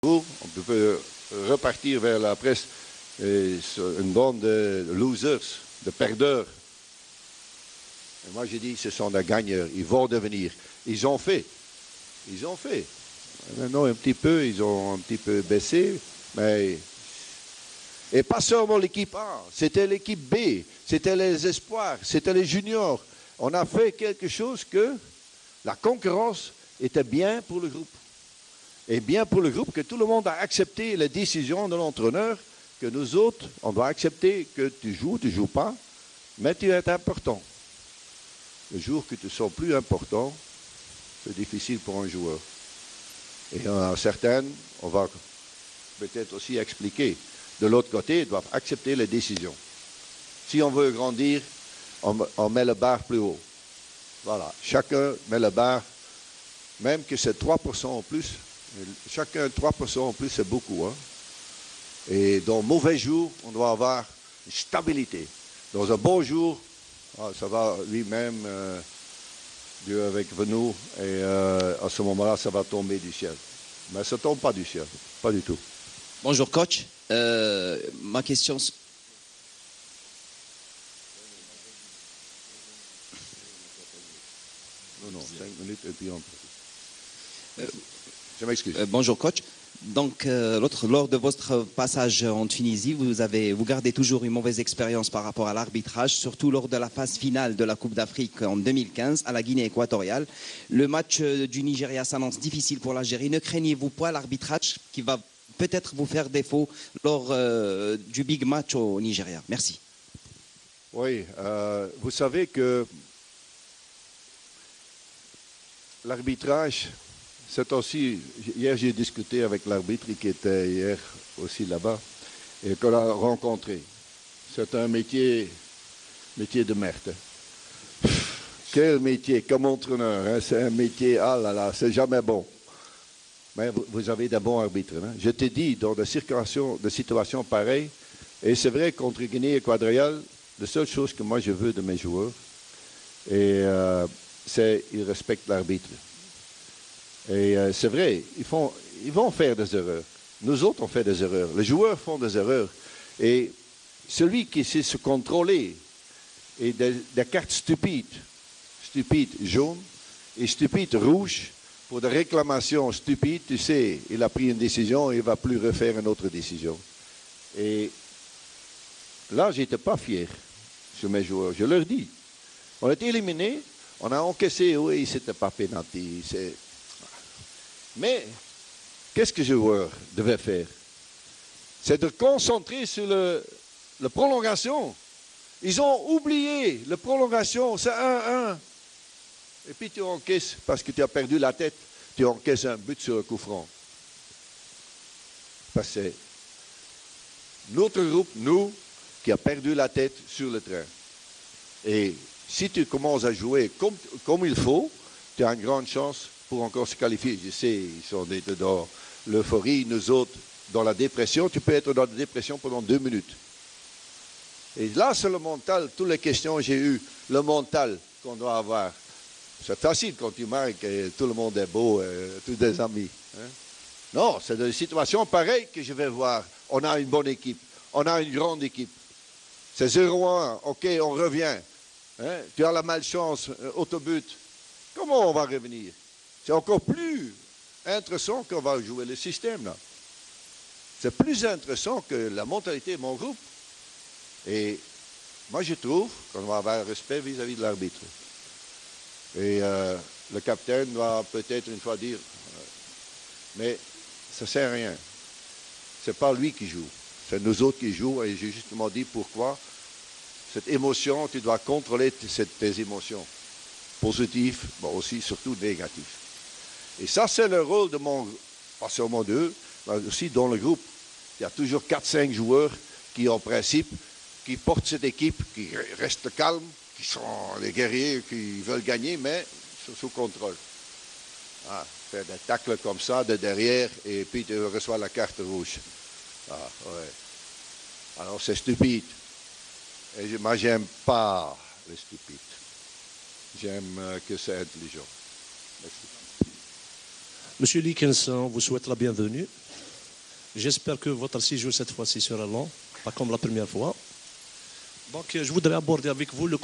On peut repartir vers la presse une bande de losers, de perdeurs. Et moi, j'ai dit, ce sont des gagneurs. Ils vont devenir. Ils ont fait. Ils ont fait. Maintenant, un petit peu, ils ont un petit peu baissé, mais... Et pas seulement l'équipe A, c'était l'équipe B, c'était les espoirs, c'était les juniors. On a fait quelque chose que la concurrence était bien pour le groupe. Et bien pour le groupe que tout le monde a accepté les décisions de l'entraîneur, que nous autres, on doit accepter que tu joues pas, mais tu es important. Le jour que tu ne sens plus important, c'est difficile pour un joueur. Et il y en a certaines, on va peut-être aussi expliquer. De l'autre côté, ils doivent accepter les décisions. Si on veut grandir, on met le bar plus haut. Voilà, chacun met le bar, même que c'est 3% en plus. Chacun 3% en plus, c'est beaucoup. Hein? Et dans mauvais jours, on doit avoir une stabilité. Dans un bon jour, ça va lui-même, Dieu avec nous, et à ce moment-là, ça va tomber du ciel. Mais ça ne tombe pas du ciel, pas du tout. Bonjour coach, ma question... Non, 5 minutes et puis on... Je m'excuse. Bonjour coach. Donc, lors de votre passage en Tunisie, vous gardez toujours une mauvaise expérience par rapport à l'arbitrage, surtout lors de la phase finale de la Coupe d'Afrique en 2015 à la Guinée équatoriale. Le match du Nigeria s'annonce difficile pour l'Algérie. Ne craignez-vous pas l'arbitrage qui va peut-être vous faire défaut lors du big match au Nigeria? Merci. Oui, vous savez que l'arbitrage... C'est aussi, hier j'ai discuté avec l'arbitre qui était hier aussi là-bas et qu'on a rencontré. C'est un métier de merde. Quel métier comme entraîneur, hein? C'est un métier, ah là là, c'est jamais bon. Mais vous avez des bons arbitres. Hein? Je t'ai dit, dans des situations pareilles, et c'est vrai contre Guinée équatoriale, la seule chose que moi je veux de mes joueurs, c'est qu'ils respectent l'arbitre. Et c'est vrai, ils vont faire des erreurs. Nous autres, on fait des erreurs. Les joueurs font des erreurs. Et celui qui sait se contrôler, et des cartes stupides jaunes et stupides rouges, pour des réclamations stupides, tu sais, il a pris une décision, il ne va plus refaire une autre décision. Et là, je n'étais pas fier sur mes joueurs. Je leur dis, on a été éliminés, on a encaissé, oui, c'était pas pénalty, Mais, qu'est-ce que les joueurs devaient faire? C'est de concentrer sur la prolongation. Ils ont oublié la prolongation, c'est 1-1. Et puis tu encaisses, parce que tu as perdu la tête, tu encaisses un but sur le coup franc. Parce que c'est notre groupe, nous, qui a perdu la tête sur le terrain. Et si tu commences à jouer comme il faut, tu as une grande chance pour encore se qualifier. Je sais, ils sont dans l'euphorie, nous autres, dans la dépression. Tu peux être dans la dépression pendant 2 minutes. Et là, c'est le mental. Toutes les questions que j'ai eues, le mental qu'on doit avoir. C'est facile quand tu marques et tout le monde est beau, tous des amis. Hein? Non, c'est des situations pareilles que je vais voir. On a une bonne équipe. On a une grande équipe. C'est 0-1. OK, on revient. Hein? Tu as la malchance, autobut. Comment on va revenir? C'est encore plus intéressant qu'on va jouer le système là. C'est plus intéressant que la mentalité de mon groupe. Et moi je trouve qu'on va avoir respect vis-à-vis de l'arbitre. Et le capitaine doit peut-être une fois dire, mais ça ne sert à rien. C'est pas lui qui joue, c'est nous autres qui jouons. Et j'ai justement dit pourquoi cette émotion, tu dois contrôler tes émotions. Positives, mais aussi surtout négatives. Et ça, c'est le rôle de pas seulement d'eux, mais aussi dans le groupe. Il y a toujours 4-5 joueurs qui, en principe, qui portent cette équipe, qui restent calmes, qui sont les guerriers, qui veulent gagner, mais sous contrôle. Faire des tacles comme ça de derrière, et puis tu reçois la carte rouge. Ouais. Alors, c'est stupide. Et moi, j'aime pas les stupides. J'aime que c'est intelligent. Merci. Monsieur Likenson vous souhaite la bienvenue. J'espère que votre séjour cette fois-ci sera long, pas comme la première fois. Donc, je voudrais aborder avec vous le